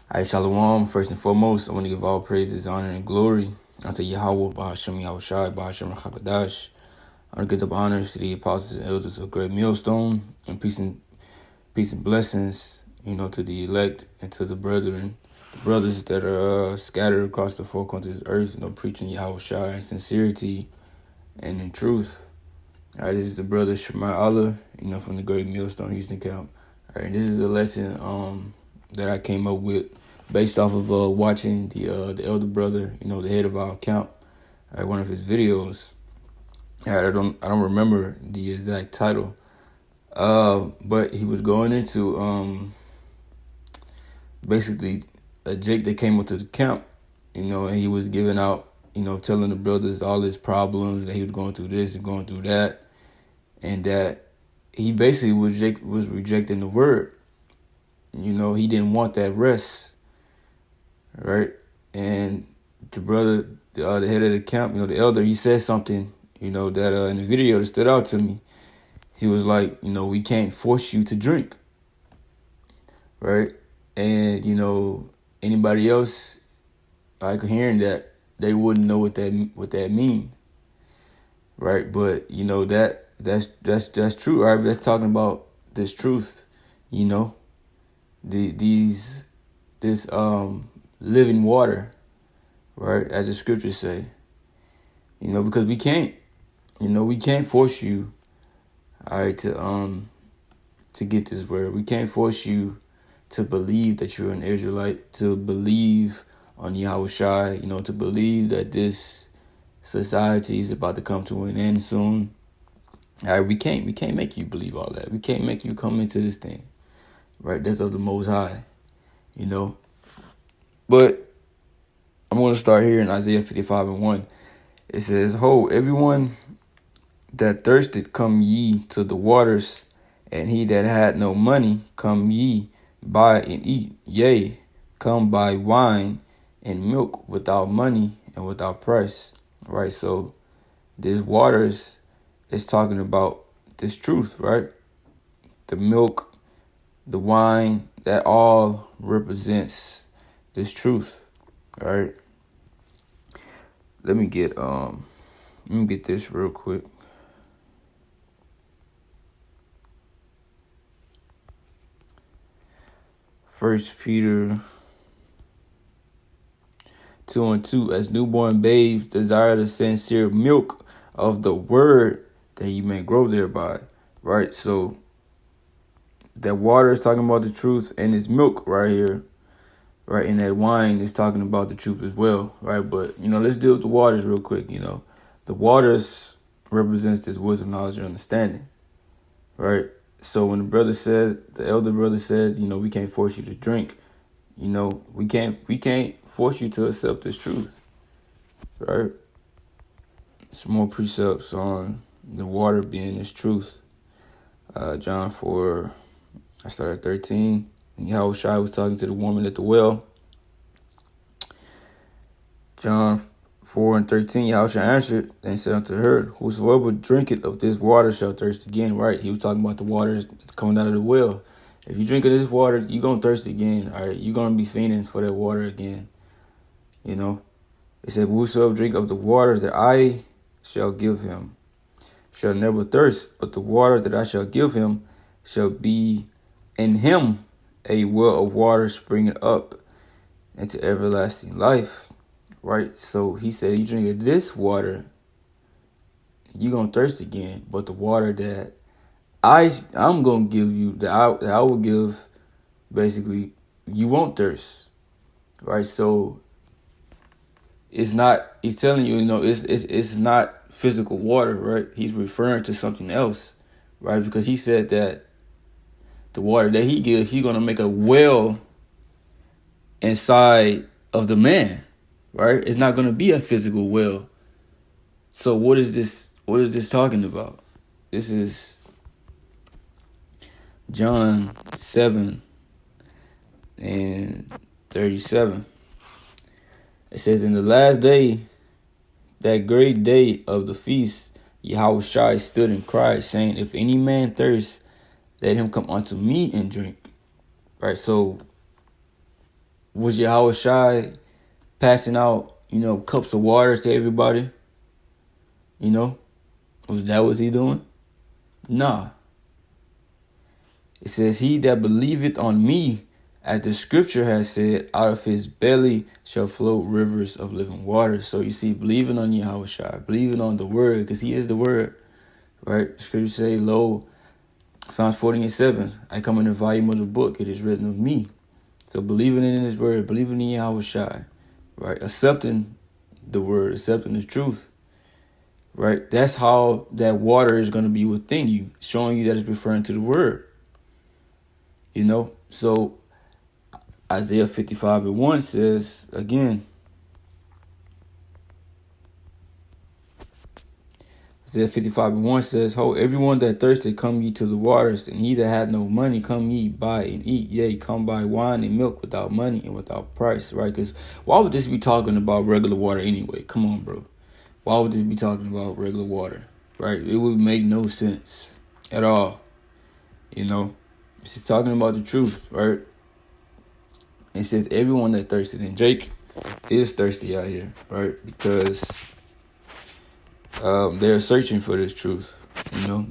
All right, Shalom. First and foremost, I want to give all praises, honor, and glory unto Yahweh, Bahashem Yahushai, Bahashem Hakadash. I want to give up honors to the apostles and elders of Great Millstone, and peace and blessings, to the elect and to the brothers that are scattered across the four corners of this earth, preaching Yahushai in sincerity and in truth. All right, this is the brother Shema Allah, from the Great Millstone Houston Camp. All right, this is a lesson that I came up with based off of watching the elder brother, the head of our camp, one of his videos. I don't remember the exact title, but he was going into basically a Jake that came up to the camp, and he was giving out, telling the brothers all his problems, that he was going through this and going through that, and that he basically was rejecting the word. He didn't want that rest, right? And the brother, the head of the camp, the elder, he said something, that in the video that stood out to me. He was like, we can't force you to drink, right? And, anybody else, like hearing that, they wouldn't know what that mean, right? But, that's true, right? That's talking about this truth, this living water, right? As the scriptures say, because we can't force you, all right, to get this word. We can't force you to believe that you're an Israelite, to believe on Yahushai, to believe that this society is about to come to an end soon. All right, we can't make you believe all that. We can't make you come into this thing, right? That's of the Most High, But I'm going to start here in Isaiah 55:1. It says, "Ho, everyone that thirsted, come ye to the waters, and he that had no money, come ye, buy and eat. Yea, come buy wine and milk without money and without price." Right? So this waters is talking about this truth, right? The milk, the wine, that all represents this truth, right? Let me get this real quick. First Peter 2:2, as newborn babes desire the sincere milk of the word, that you may grow thereby. Right? So that water is talking about the truth, and this milk right here, right, and that wine is talking about the truth as well, right? But let's deal with the waters real quick. The waters represents this wisdom, knowledge, and understanding, right? So when the elder brother said, we can't force you to drink, we can't force you to accept this truth, right? Some more precepts on the water being this truth. John 4, I started at 13. And Yahushua was talking to the woman at the well. John 4:13, Yahushua answered and said unto her, whosoever drinketh of this water shall thirst again. Right? He was talking about the water that's coming out of the well. If you drink of this water, you're going to thirst again. All right? You're going to be fiending for that water again. It said, whosoever drink of the water that I shall give him shall never thirst, but the water that I shall give him shall be in him a well of water springing up into everlasting life. Right? So he said, you drink of this water, you're going to thirst again. But the water that I'm going to give you, that I will give, basically, you won't thirst. Right? So he's telling you, it's not physical water, right? He's referring to something else, right? Because he said that the water that he gives, he's going to make a well inside of the man, right? It's not going to be a physical well. So what is this talking about? This is John 7 and 37. It says, in the last day, that great day of the feast, Yahushua stood and cried, saying, if any man thirst, let him come unto me and drink. Right? So Was Yahweh Shai passing out, cups of water to everybody? Was that what he doing? Nah. It says, he that believeth on me, as the scripture has said, out of his belly shall flow rivers of living water. So you see, believing on Yahweh Shai, believing on the word, because he is the word, right? Scripture say, lo, Psalms 40:7, I come in the volume of the book, it is written of me. So believing in his word, believing in Yahweh Shai, right? Accepting the word, accepting the truth, right? That's how that water is going to be within you, showing you that it's referring to the word. So Isaiah 55:1 says, again, Isaiah 55:1 says, ho, everyone that thirsted, come ye to the waters, and he that had no money, come ye, buy and eat. Yea, come buy wine and milk without money and without price, right? Because why would this be talking about regular water anyway? Come on, bro. Why would this be talking about regular water, right? It would make no sense at all, This is talking about the truth, right? It says everyone that thirsted, and Jake is thirsty out here, right? Because they're searching for this truth,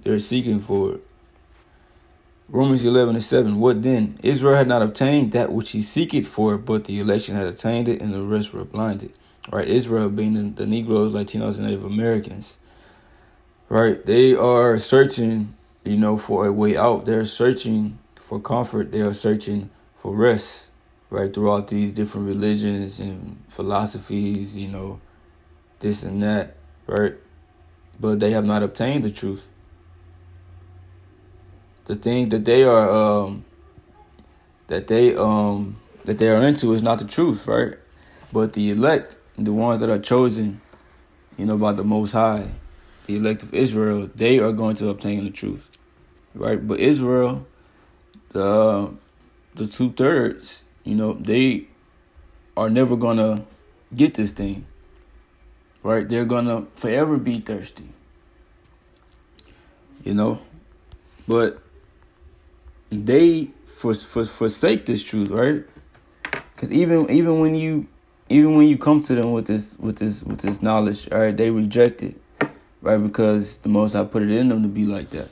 they're seeking for it. Romans 11:7. What then? Israel had not obtained that which he seeketh for, but the election had attained it, and the rest were blinded. Right? Israel being the Negroes, Latinos, and Native Americans. Right? They are searching, for a way out. They're searching for comfort. They are searching for rest. Right? Throughout these different religions and philosophies, this and that. Right? But they have not obtained the truth. The thing that they are that they are into is not the truth, right? But the elect, the ones that are chosen, by the Most High, the elect of Israel, they are going to obtain the truth, right? But Israel, the 2/3, they are never gonna get this thing, right? They're gonna forever be thirsty, but they forsake this truth, right? Because even when you come to them with this knowledge, all right, they reject it, right? Because the Most High put it in them to be like that,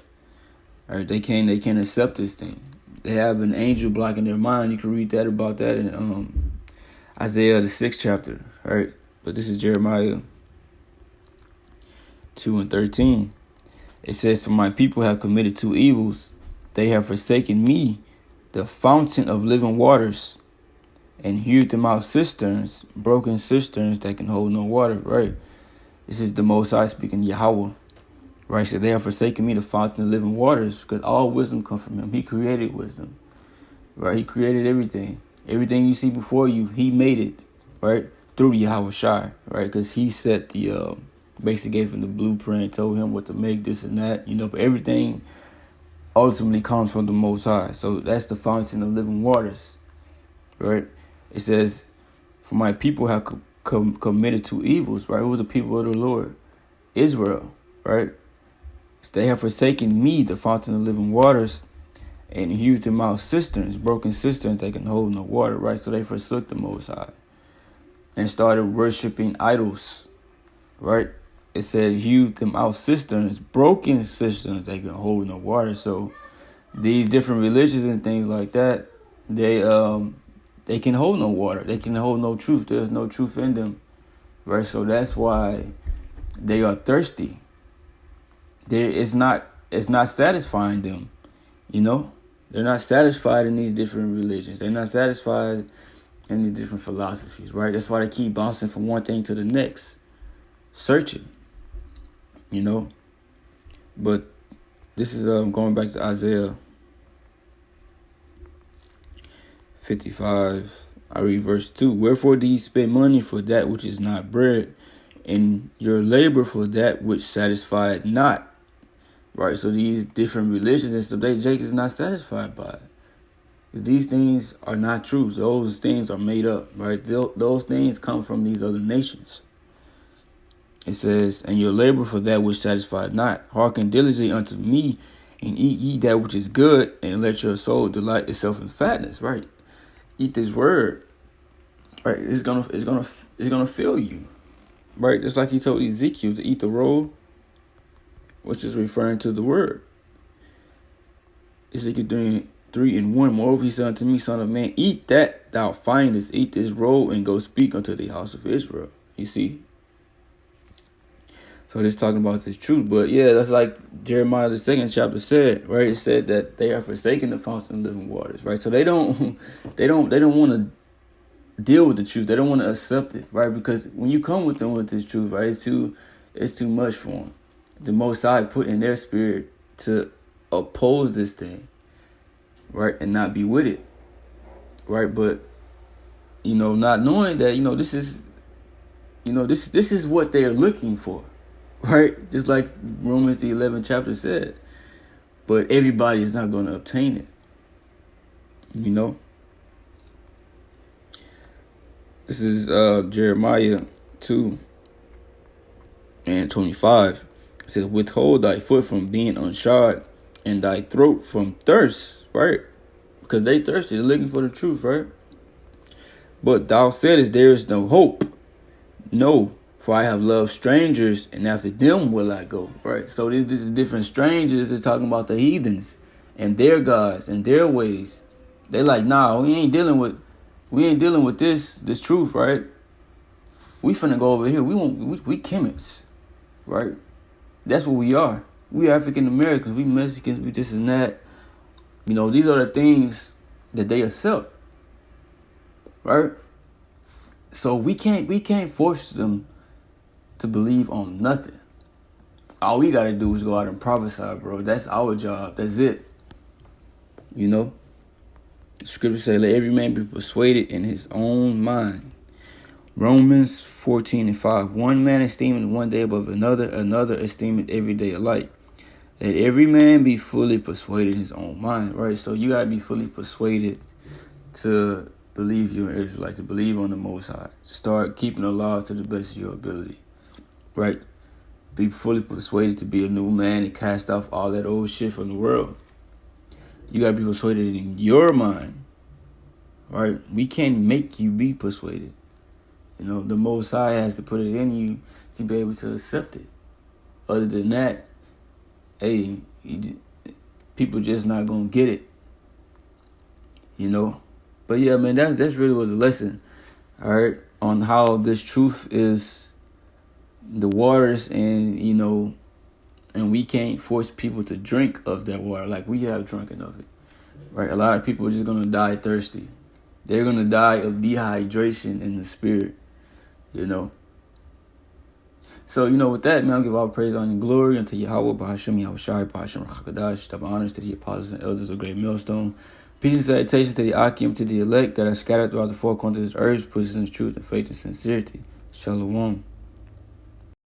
all right? They can't accept this thing. They have an angel blocking their mind. You can read about that in Isaiah the 6th chapter, right? But this is Jeremiah 2:13. It says, "For my people have committed two evils. They have forsaken me, the fountain of living waters, and hewed them out cisterns, broken cisterns that can hold no water." Right? This is the Most High speaking, Yahweh. Right? So they have forsaken me, the fountain of living waters, because all wisdom comes from him. He created wisdom. Right? He created everything. Everything you see before you, he made it. Right? Through Yahweh Shai. Right? Because he set the basically gave him the blueprint, told him what to make, this and that. But everything ultimately comes from the Most High. So that's the fountain of living waters. Right? It says, "For my people have committed two evils." Right? Who are the people of the Lord? Israel. Right? So they have forsaken me, the fountain of living waters, and hewed them out cisterns, broken cisterns that can hold no water. Right? So they forsook the Most High and started worshiping idols. Right? It said, hewed them out cisterns, broken cisterns that can hold no water. So these different religions and things like that, they can hold no water. They can hold no truth. There's no truth in them. Right? So that's why they are thirsty. It's not satisfying them. They're not satisfied in these different religions. They're not satisfied in these different philosophies. Right? That's why they keep bouncing from one thing to the next, searching. But this is going back to Isaiah 55. I read verse 2. "Wherefore do ye spend money for that which is not bread, and your labor for that which satisfied not?" Right? So these different religions and stuff, Jake is not satisfied by it. These things are not true. Those things are made up, right? Those things come from these other nations. It says, "And your labor for that which satisfied not. Hearken diligently unto me, and eat ye that which is good, and let your soul delight itself in fatness." Right? Eat this word. right? It's gonna fill you, right? Just like he told Ezekiel to eat the roll, which is referring to the word. Ezekiel 3:1. Moreover, he said unto me, Son of man, eat that thou findest, eat this roll, and go speak unto the house of Israel. You see? So it's talking about this truth. But yeah, that's like Jeremiah the 2nd chapter said, right? It said that they are forsaking the fountain of living waters, right? So they don't want to deal with the truth. They don't want to accept it, right? Because when you come with them with this truth, right, it's too much for them. The Most High put in their spirit to oppose this thing, right, and not be with it, right? But not knowing that this is this is what they are looking for, right? Just like Romans the 11th chapter said. But everybody is not going to obtain it. This is Jeremiah 2:25. It says, withhold thy foot from being unshod and thy throat from thirst, right? Because they thirsty, they're looking for the truth, right? But thou saidest, there is no hope. No, for I have loved strangers, and after them will I go, right? So this is different strangers. They're talking about the heathens and their gods and their ways. They like, nah, we ain't dealing with this truth, right? We finna go over here. We Kemetes, right? That's what we are. We African Americans. We Mexicans. We this and that. These are the things that they accept, right? So we can't force them to believe on nothing. All we gotta do is go out and prophesy, bro. That's our job. That's it. The scripture say, let every man be persuaded in his own mind. Romans 14:5. One man esteeming one day above another, another esteeming every day alike. Let every man be fully persuaded in his own mind, right? So you gotta be fully persuaded to believe you're an Israelite, to believe on the Most High, to start keeping the law to the best of your ability, right? Be fully persuaded to be a new man and cast off all that old shit from the world. You gotta be persuaded in your mind, right? We can't make you be persuaded. The Most High has to put it in you to be able to accept it. Other than that, hey, people just not gonna get it. But yeah, man, that's really was a lesson, all right, on how this truth is the waters, and and we can't force people to drink of that water like we have drunken of it, right? A lot of people are just gonna die thirsty. They're gonna die of dehydration in the spirit, So, with that, man, I'll give all praise, honor, and glory unto Yahweh, Bahashem, Yahushai, Bahashem, Rakakadash, double honors to the apostles and elders of Great Millstone. Peace and salutations to the Akim, to the elect that are scattered throughout the four corners of the earth, persons in truth and faith and sincerity. Shalom.